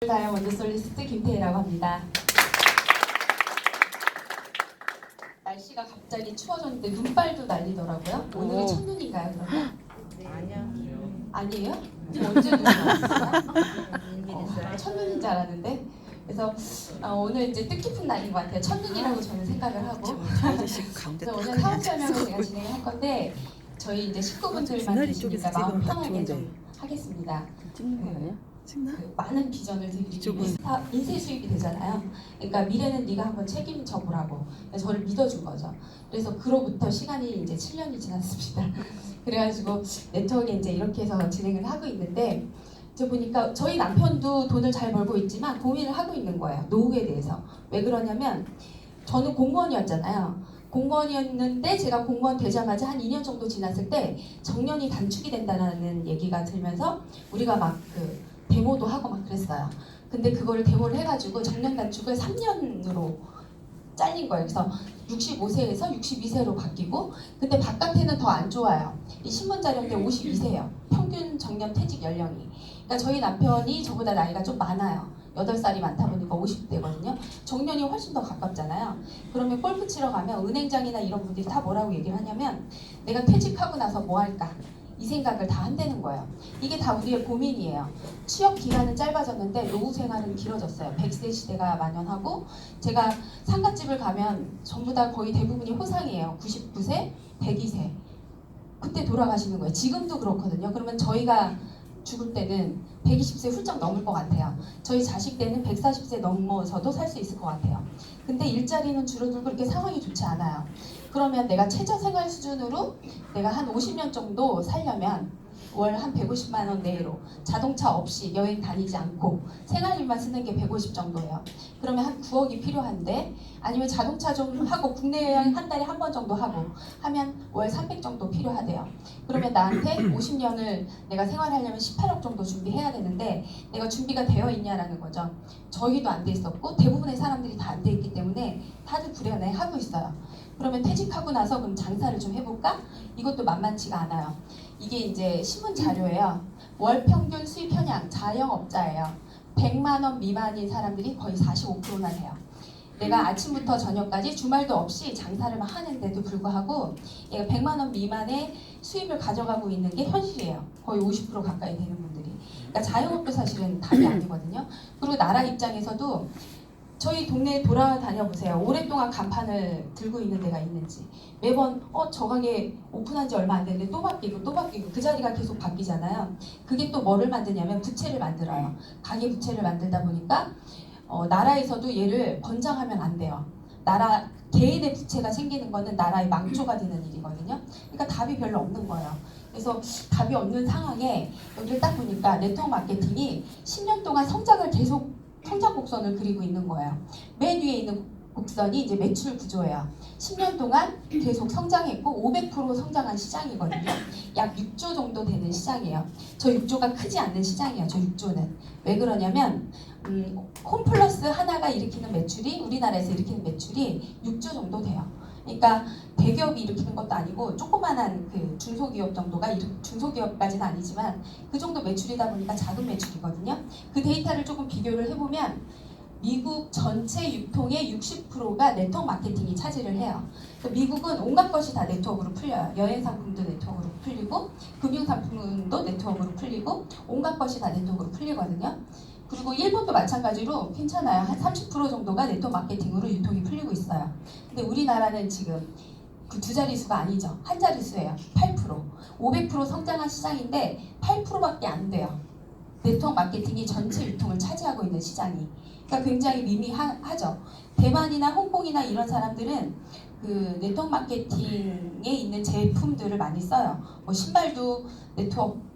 다이아몬드 솔리스트 김태희라고 합니다. 날씨가 갑자기 추워졌는데 눈발도 날리더라고요. 오늘은 첫눈인가요 그러면? 아니야. 아니에요? 언제 눈이 왔어요? 첫눈인 줄 알았는데. 그래서 오늘 이제 뜻깊은 날인 것 같아요. 첫눈이라고 저는 생각을 하고. 그래서 오늘 사업 설명을 제가 진행할 건데 저희 이제 식구분들만 계시니까 마음 편하게 좀 하겠습니다. 찍는 거 아니야? 그 많은 비전을 드리기 위해서 인쇄 수입이 되잖아요. 그러니까 미래는 네가 한번 책임져 보라고 저를 믿어준 거죠. 그래서 그로부터 시간이 이제 7년이 지났습니다. 그래가지고 네트워크에 이제 이렇게 해서 진행을 하고 있는데 이제 보니까 저희 남편도 돈을 잘 벌고 있지만 고민을 하고 있는 거예요. 노후에 대해서. 왜 그러냐면 저는 공무원이었잖아요. 공무원이었는데 제가 공무원 되자마자 한 2년 정도 지났을 때 정년이 단축이 된다는 얘기가 들면서 우리가 막 그 데모도 하고 막 그랬어요. 근데 그거를 데모를 해가지고 정년 단축을 3년으로 잘린 거예요. 그래서 65세에서 62세로 바뀌고 근데 바깥에는 더 안 좋아요. 이 신문 자료인데 52세예요. 평균 정년 퇴직 연령이. 그러니까 저희 남편이 저보다 나이가 좀 많아요. 8살이 많다 보니까 50대거든요. 정년이 훨씬 더 가깝잖아요. 그러면 골프 치러 가면 은행장이나 이런 분들이 다 뭐라고 얘기를 하냐면 내가 퇴직하고 나서 뭐 할까? 이 생각을 다 한다는 거예요. 이게 다 우리의 고민이에요. 취업 기간은 짧아졌는데 노후 생활은 길어졌어요. 100세 시대가 만연하고 제가 상갓집을 가면 전부 다 거의 대부분이 호상이에요. 99세, 102세. 그때 돌아가시는 거예요. 지금도 그렇거든요. 그러면 저희가 죽을 때는 120세 훌쩍 넘을 것 같아요. 저희 자식 때는 140세 넘어서도 살 수 있을 것 같아요. 근데 일자리는 줄어들고 그렇게 상황이 좋지 않아요. 그러면 내가 최저생활 수준으로 내가 한 50년 정도 살려면 월 한 150만 원 내로 자동차 없이 여행 다니지 않고 생활비만 쓰는 게 150 정도예요. 그러면 한 9억이 필요한데 아니면 자동차 좀 하고 국내 여행 한 달에 한 번 정도 하고 하면 월 300 정도 필요하대요. 그러면 나한테 50년을 내가 생활하려면 18억 정도 준비해야 되는데 내가 준비가 되어 있냐라는 거죠. 저희도 안 돼 있었고 대부분의 사람들이 다 안 돼 있기 때문에 다들 불안해하고 있어요. 그러면 퇴직하고 나서 그럼 장사를 좀 해볼까? 이것도 만만치가 않아요. 이게 이제 신문 자료예요. 월 평균 수입 현황 자영업자예요. 100만 원 미만인 사람들이 거의 45%나 해요. 내가 아침부터 저녁까지 주말도 없이 장사를 막 하는데도 불구하고 얘가 100만 원 미만의 수입을 가져가고 있는 게 현실이에요. 거의 50% 가까이 되는 분들이. 그러니까 자영업도 사실은 답이 아니거든요. 그리고 나라 입장에서도 저희 동네에 돌아다녀 보세요. 오랫동안 간판을 들고 있는 데가 있는지. 매번 저 가게 오픈한 지 얼마 안 됐는데 또 바뀌고 또 바뀌고 그 자리가 계속 바뀌잖아요. 그게 또 뭐를 만드냐면 부채를 만들어요. 가계 부채를 만들다 보니까 나라에서도 얘를 번장하면 안 돼요. 나라 개인의 부채가 생기는 거는 나라의 망조가 되는 일이거든요. 그러니까 답이 별로 없는 거예요. 그래서 답이 없는 상황에 여기를 딱 보니까 네트워크 마케팅이 10년 동안 성장 곡선을 그리고 있는 거예요. 맨 위에 있는 곡선이 이제 매출 구조예요. 10년 동안 계속 성장했고 500% 성장한 시장이거든요. 약 6조 정도 되는 시장이에요. 저 6조가 크지 않는 시장이에요. 저 6조는. 왜 그러냐면 홈플러스 하나가 일으키는 매출이 우리나라에서 일으키는 매출이 6조 정도 돼요. 그러니까 대기업이 일으키는 것도 아니고 조그만한 그 중소기업 정도가 중소기업까지는 아니지만 그 정도 매출이다 보니까 작은 매출이거든요. 그 데이터를 조금 비교를 해보면 미국 전체 유통의 60%가 네트워크 마케팅이 차지를 해요. 미국은 온갖 것이 다 네트워크로 풀려요. 여행 상품도 네트워크로 풀리고 금융 상품도 네트워크로 풀리고 온갖 것이 다 네트워크로 풀리거든요. 그리고 일본도 마찬가지로 괜찮아요. 한 30% 정도가 네트워크 마케팅으로 유통이 풀리고 있어요. 근데 우리나라는 지금 그 두 자릿수가 아니죠. 한 자릿수예요. 8%. 500% 성장한 시장인데 8%밖에 안 돼요. 네트워크 마케팅이 전체 유통을 차지하고 있는 시장이. 그러니까 굉장히 미미하죠. 대만이나 홍콩이나 이런 사람들은 그 네트워크 마케팅에 있는 제품들을 많이 써요. 뭐 신발도 네트워크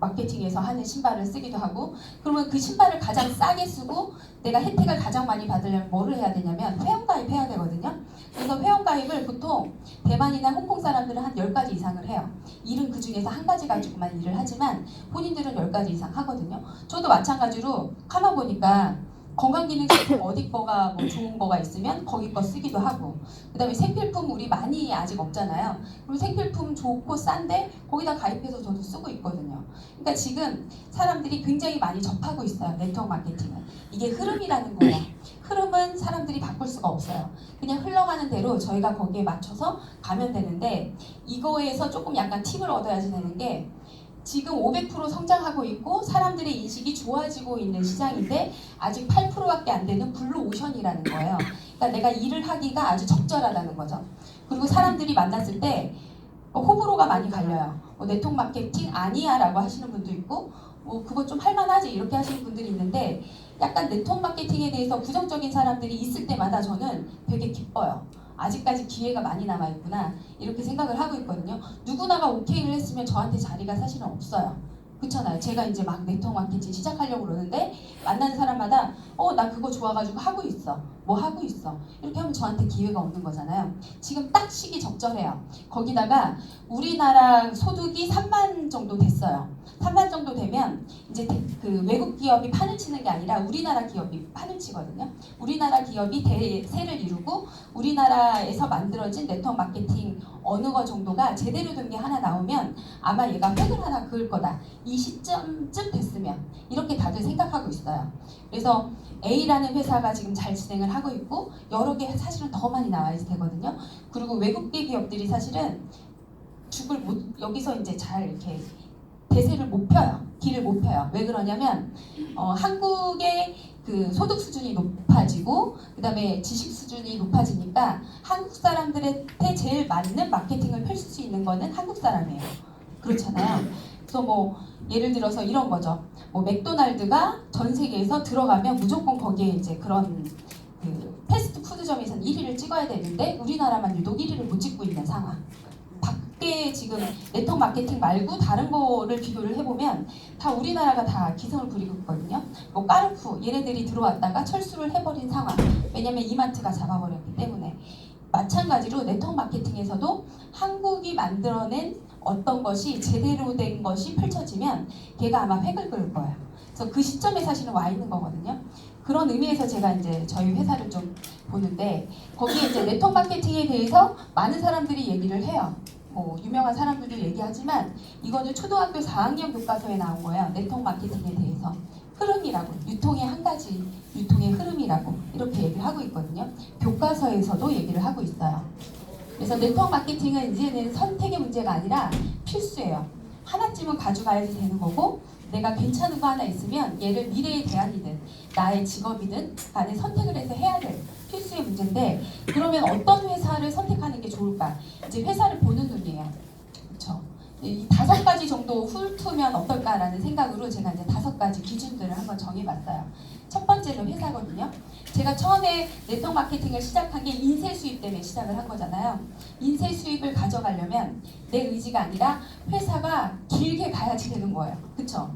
마케팅에서 하는 신발을 쓰기도 하고 그러면 그 신발을 가장 싸게 쓰고 내가 혜택을 가장 많이 받으려면 뭐를 해야 되냐면 회원가입 해야 되거든요. 그래서 회원가입을 보통 대만이나 홍콩 사람들은 한 10가지 이상을 해요. 일은 그 중에서 한 가지 가지고만 일을 하지만 본인들은 10가지 이상 하거든요. 저도 마찬가지로 가만 보니까 건강기능식품 어디 거가 뭐 좋은 거가 있으면 거기 거 쓰기도 하고, 그다음에 생필품 우리 많이 아직 없잖아요. 그리고 생필품 좋고 싼데 거기다 가입해서 저도 쓰고 있거든요. 그러니까 지금 사람들이 굉장히 많이 접하고 있어요. 네트워크 마케팅은. 이게 흐름이라는 거야. 흐름은 사람들이 바꿀 수가 없어요. 그냥 흘러가는 대로 저희가 거기에 맞춰서 가면 되는데, 이거에서 조금 약간 팁을 얻어야지 되는 게, 지금 500% 성장하고 있고 사람들의 인식이 좋아지고 있는 시장인데 아직 8%밖에 안 되는 블루오션이라는 거예요. 그러니까 내가 일을 하기가 아주 적절하다는 거죠. 그리고 사람들이 만났을 때 호불호가 많이 갈려요. 네트워크 마케팅 아니야 라고 하시는 분도 있고, 그거 좀 할만하지 이렇게 하시는 분들이 있는데, 약간 네트워크 마케팅에 대해서 부정적인 사람들이 있을 때마다 저는 되게 기뻐요. 아직까지 기회가 많이 남아있구나 이렇게 생각을 하고 있거든요. 누구나가 오케이를 했으면 저한테 자리가 사실은 없어요. 그렇잖아요. 제가 이제 막 네트워크 마케팅 시작하려고 그러는데 만나는 사람마다 나 그거 좋아가지고 하고 있어. 뭐 하고 있어. 이렇게 하면 저한테 기회가 없는 거잖아요. 지금 딱 시기 적절해요. 거기다가 우리나라 소득이 3만 정도 됐어요. 3만 정도 되면 이제 그 외국 기업이 판을 치는 게 아니라 우리나라 기업이 판을 치거든요. 우리나라 기업이 대세를 이루고 우리나라에서 만들어진 네트워크 마케팅 어느 거 정도가 제대로 된 게 하나 나오면 아마 얘가 획을 하나 그을 거다. 이 시점쯤 됐으면 이렇게 다들 생각하고 있어요. 그래서 A라는 회사가 지금 잘 진행을 하고 있고 여러 개 사실은 더 많이 나와야 되거든요. 그리고 외국계 기업들이 사실은 여기서 이제 잘 이렇게 대세를 못 펴요. 길을 못 펴요. 왜 그러냐면 한국의 그 소득 수준이 높아지고 그다음에 지식 수준이 높아지니까 한국 사람들한테 제일 맞는 마케팅을 펼칠 수 있는 거는 한국 사람이에요. 그렇잖아요. 그래서 예를 들어서 이런 거죠. 맥도날드가 전 세계에서 들어가면 무조건 거기에 이제 그런 그 패스트푸드점에서는 1위를 찍어야 되는데 우리나라만 유독 1위를 못 찍고 있는 상황. 밖에 지금 네트워크 마케팅 말고 다른 거를 비교를 해보면 다 우리나라가 다 기승을 부리고 있거든요. 까르푸 얘네들이 들어왔다가 철수를 해버린 상황. 왜냐면 이마트가 잡아버렸기 때문에. 마찬가지로 네트워크 마케팅에서도 한국이 만들어낸 어떤 것이 제대로 된 것이 펼쳐지면 걔가 아마 획을 그을 거예요. 그래서 그 시점에 사실은 와 있는 거거든요. 그런 의미에서 제가 이제 저희 회사를 좀 보는데 거기에 이제 네트워크 마케팅에 대해서 많은 사람들이 얘기를 해요. 유명한 사람들도 얘기하지만 이거는 초등학교 4학년 교과서에 나온 거예요. 네트워크 마케팅에 대해서. 흐름이라고, 유통의 한 가지 유통의 흐름이라고 이렇게 얘기를 하고 있거든요. 교과서에서도 얘기를 하고 있어요. 그래서 네트워크 마케팅은 이제는 선택의 문제가 아니라 필수예요. 하나쯤은 가져가야지 되는 거고, 내가 괜찮은 거 하나 있으면 얘를 미래의 대안이든 나의 직업이든 간에 선택을 해서 해야 될 필수의 문제인데, 그러면 어떤 회사를 선택하는 게 좋을까? 이제 회사를 보는 눈이에요. 그렇죠? 이 5가지 정도 훑으면 어떨까라는 생각으로 제가 이제 5가지 기준들을 한번 정해봤어요. 첫 번째는 회사거든요. 제가 처음에 네트워크 마케팅을 시작한 게 인쇄 수입 때문에 시작을 한 거잖아요. 인쇄 수입을 가져가려면 내 의지가 아니라 회사가 길게 가야지 되는 거예요. 그쵸?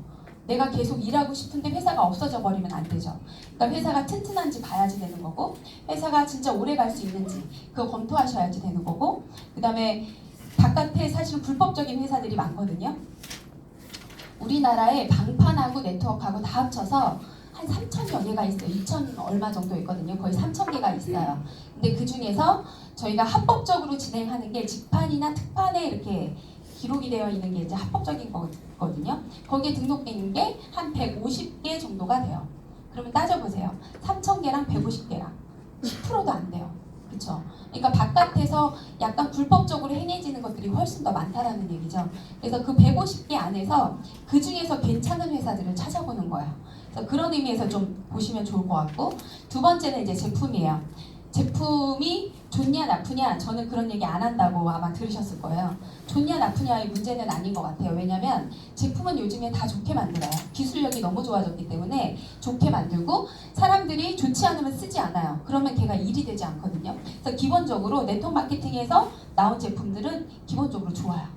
내가 계속 일하고 싶은데 회사가 없어져 버리면 안 되죠. 그러니까 회사가 튼튼한지 봐야지 되는 거고, 회사가 진짜 오래 갈 수 있는지 그거 검토하셔야지 되는 거고, 그 다음에 바깥에 사실은 불법적인 회사들이 많거든요. 우리나라에 방판하고 네트워크하고 다 합쳐서 한 3,000여 개가 있어요. 2,000 얼마 정도 있거든요. 거의 3,000개가 있어요. 근데 그 중에서 저희가 합법적으로 진행하는 게 직판이나 특판에 이렇게 기록이 되어 있는 게 이제 합법적인 거거든요. 거기에 등록돼 있는 게 한 150개 정도가 돼요. 그러면 따져보세요. 3,000개랑 150개랑 10%도 안 돼요. 그렇죠? 그러니까 바깥에서 약간 불법적으로 행해지는 것들이 훨씬 더 많다라는 얘기죠. 그래서 그 150개 안에서 그 중에서 괜찮은 회사들을 찾아보는 거예요. 그래서 그런 의미에서 좀 보시면 좋을 것 같고, 두 번째는 이제 제품이에요. 제품이 좋냐 나쁘냐, 저는 그런 얘기 안 한다고 아마 들으셨을 거예요. 좋냐 나쁘냐의 문제는 아닌 것 같아요. 왜냐면 제품은 요즘에 다 좋게 만들어요. 기술력이 너무 좋아졌기 때문에 좋게 만들고, 사람들이 좋지 않으면 쓰지 않아요. 그러면 걔가 일이 되지 않거든요. 그래서 기본적으로 네트워크 마케팅에서 나온 제품들은 기본적으로 좋아요.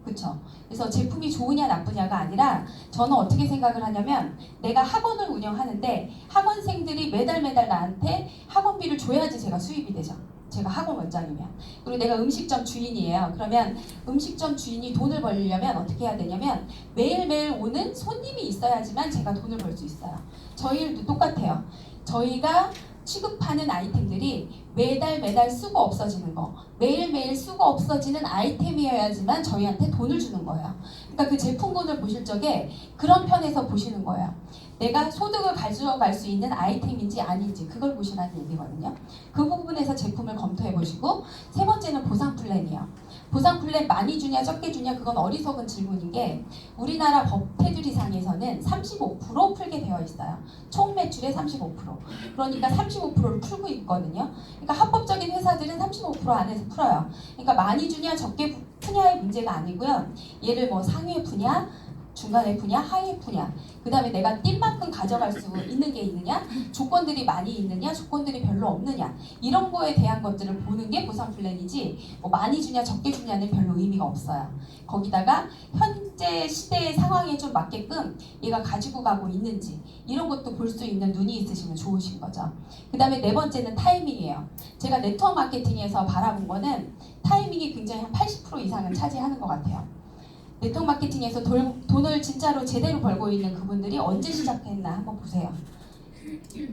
그렇죠? 그래서 제품이 좋으냐 나쁘냐가 아니라, 저는 어떻게 생각을 하냐면, 내가 학원을 운영하는데 학원생들이 매달 나한테 학원비를 줘야지 제가 수입이 되죠. 제가 학원 원장이면. 그리고 내가 음식점 주인이에요. 그러면 음식점 주인이 돈을 벌려면 어떻게 해야 되냐면 매일매일 오는 손님이 있어야지만 제가 돈을 벌 수 있어요. 저희 일도 똑같아요. 저희가 취급하는 아이템들이 매달 쓰고 없어지는 거, 매일매일 쓰고 없어지는 아이템이어야지만 저희한테 돈을 주는 거예요. 그러니까 그 제품군을 보실 적에 그런 편에서 보시는 거예요. 내가 소득을 가져갈 수 있는 아이템인지 아닌지 그걸 보시라는 얘기거든요. 그 부분에서 제품을 검토해 보시고, 세 번째는 보상 플랜이에요. 보상 플랜 많이 주냐 적게 주냐 그건 어리석은 질문인 게, 우리나라 법 테두리상에서는 35% 풀게 되어 있어요. 총 매출의 35%. 그러니까 35%를 풀고 있거든요. 그러니까 합법적인 회사들은 35% 안에서 풀어요. 그러니까 많이 주냐 적게 푸냐의 문제가 아니고요. 얘를 뭐 상위에 푸냐 중간에 푸냐 하위에 푸냐, 그 다음에 내가 뛴 만큼 가져갈 수 있는 게 있느냐, 조건들이 많이 있느냐 조건들이 별로 없느냐, 이런 거에 대한 것들을 보는 게 보상 플랜이지, 뭐 많이 주냐 적게 주냐는 별로 의미가 없어요. 거기다가 현재 시대의 상황에 좀 맞게끔 얘가 가지고 가고 있는지 이런 것도 볼 수 있는 눈이 있으시면 좋으신 거죠. 그 다음에 네 번째는 타이밍이에요. 제가 네트워크 마케팅에서 바라본 거는 타이밍이 굉장히 한 80% 이상은 차지하는 것 같아요. 네트워크 마케팅에서 돈을 진짜로 제대로 벌고 있는 그분들이 언제 시작했나 한번 보세요.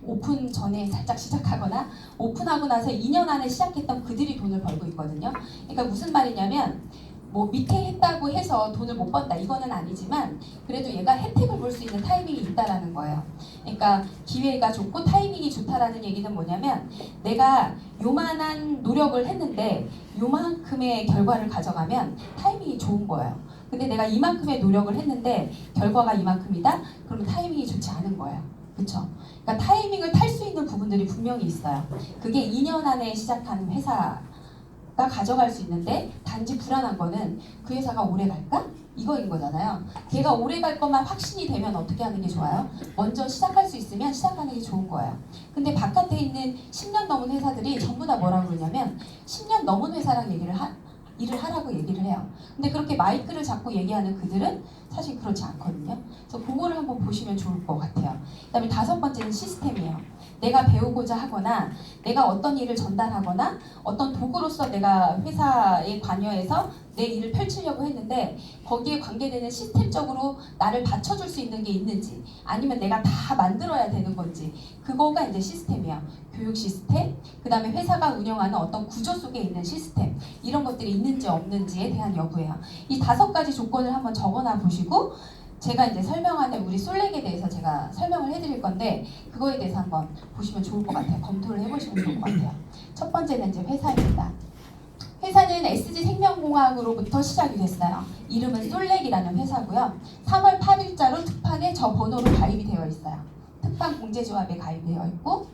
오픈 전에 살짝 시작하거나 오픈하고 나서 2년 안에 시작했던 그들이 돈을 벌고 있거든요. 그러니까 무슨 말이냐면 뭐 밑에 했다고 해서 돈을 못 번다 이거는 아니지만 그래도 얘가 혜택을 볼 수 있는 타이밍이 있다라는 거예요. 그러니까 기회가 좋고 타이밍이 좋다라는 얘기는 뭐냐면 내가 요만한 노력을 했는데 요만큼의 결과를 가져가면 타이밍이 좋은 거예요. 근데 내가 이만큼의 노력을 했는데 결과가 이만큼이다? 그러면 타이밍이 좋지 않은 거예요. 그렇죠? 그러니까 타이밍을 탈 수 있는 부분들이 분명히 있어요. 그게 2년 안에 시작하는 회사가 가져갈 수 있는데 단지 불안한 거는 그 회사가 오래 갈까? 이거인 거잖아요. 걔가 오래 갈 것만 확신이 되면 어떻게 하는 게 좋아요? 먼저 시작할 수 있으면 시작하는 게 좋은 거예요. 근데 바깥에 있는 10년 넘은 회사들이 전부 다 뭐라고 그러냐면 10년 넘은 회사랑 일을 하라고 얘기를 해요. 근데 그렇게 마이크를 잡고 얘기하는 그들은 사실 그렇지 않거든요. 그래서 그거를 한번 보시면 좋을 것 같아요. 그 다음에 다섯 번째는 시스템이에요. 내가 배우고자 하거나 내가 어떤 일을 전달하거나 어떤 도구로서 내가 회사에 관여해서 내 일을 펼치려고 했는데 거기에 관계되는 시스템적으로 나를 받쳐줄 수 있는 게 있는지 아니면 내가 다 만들어야 되는 건지, 그거가 이제 시스템이야. 교육 시스템, 그 다음에 회사가 운영하는 어떤 구조 속에 있는 시스템, 이런 것들이 있는지 없는지에 대한 여부예요. 이 5가지 조건을 한번 적어놔 보시고 제가 이제 설명하는 우리 솔렉에 대해서 제가 설명을 해드릴 건데 그거에 대해서 한번 보시면 좋을 것 같아요. 검토를 해보시면 좋을 것 같아요. 첫 번째는 이제 회사입니다. 회사는 SG생명공학으로부터 시작이 됐어요. 이름은 솔렉이라는 회사고요. 3월 8일자로 특판에 저 번호로 가입이 되어 있어요. 특판 공제조합에 가입되어 있고,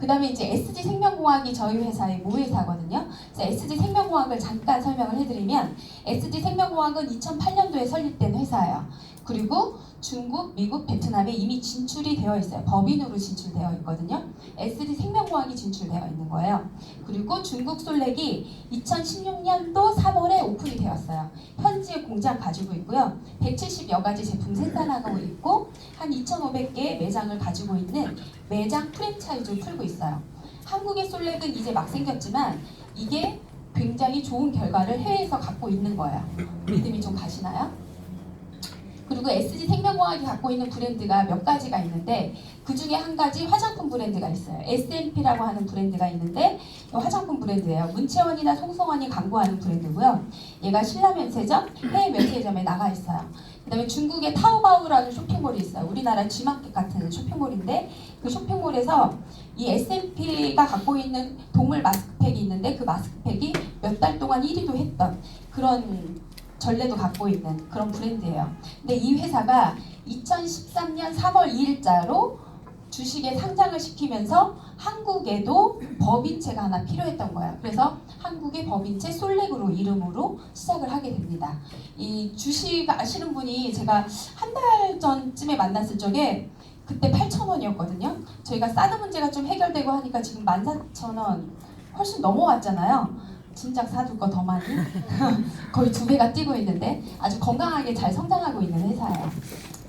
그 다음에 이제 SG생명공학이 저희 회사의 모회사거든요. 그래서 SG생명공학을 잠깐 설명을 해드리면 SG생명공학은 2008년도에 설립된 회사예요. 그리고 중국, 미국, 베트남에 이미 진출이 되어 있어요. 법인으로 진출되어 있거든요. SG생명공학이 진출되어 있는 거예요. 그리고 중국 솔렉이 2016년도 3월에 오픈이 되었어요. 현지에 공장 가지고 있고요. 170여 가지 제품 생산하고 있고 한 2,500개의 매장을 가지고 있는 매장 프랜차이즈를 풀고 있어요. 한국의 솔렉은 이제 막 생겼지만 이게 굉장히 좋은 결과를 해외에서 갖고 있는 거예요. 믿음이 좀 가시나요? 그리고 SG생명공학이 갖고 있는 브랜드가 몇 가지가 있는데 그 중에 한 가지 화장품 브랜드가 있어요. SMP라고 하는 브랜드가 있는데 화장품 브랜드예요. 문채원이나 송성원이 광고하는 브랜드고요. 얘가 신라면세점, 해외 면세점에 나가 있어요. 그 다음에 중국의 타오바오라는 쇼핑몰이 있어요. 우리나라 G마켓 같은 쇼핑몰인데 그 쇼핑몰에서 이 SMP가 갖고 있는 동물 마스크팩이 있는데 그 마스크팩이 몇 달 동안 1위도 했던 그런 전례도 갖고 있는 그런 브랜드예요. 근데 이 회사가 2013년 3월 2일자로 주식에 상장을 시키면서 한국에도 법인체가 하나 필요했던 거예요. 그래서 한국의 법인체 솔렉으로 이름으로 시작을 하게 됩니다. 이 주식 아시는 분이 제가 한 달 전쯤에 만났을 적에 그때 8,000원이었거든요. 저희가 사드 문제가 좀 해결되고 하니까 지금 14,000원 훨씬 넘어왔잖아요. 진작 사둘 거 더 많이 거의 2배가 뛰고 있는데 아주 건강하게 잘 성장하고 있는 회사예요.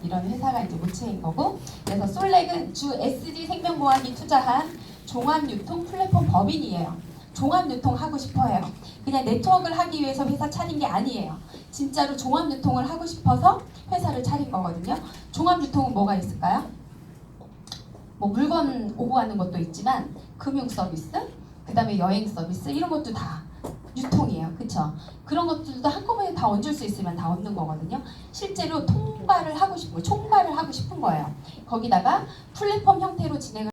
이런 회사가 이제 모체인 거고, 그래서 솔렉은 주 SG생명공학이 투자한 종합유통 플랫폼 법인이에요. 종합 유통하고 싶어해요. 그냥 네트워크를 하기 위해서 회사 차린 게 아니에요. 진짜로 종합 유통을 하고 싶어서 회사를 차린 거거든요. 종합 유통은 뭐가 있을까요? 뭐 물건 오고 가는 것도 있지만 금융 서비스, 그 다음에 여행 서비스 이런 것도 다 유통이에요. 그쵸? 그런 것들도 한꺼번에 다 얹을 수 있으면 다 얹는 거거든요. 실제로 총괄을 하고 싶은 거예요. 거기다가 플랫폼 형태로 진행을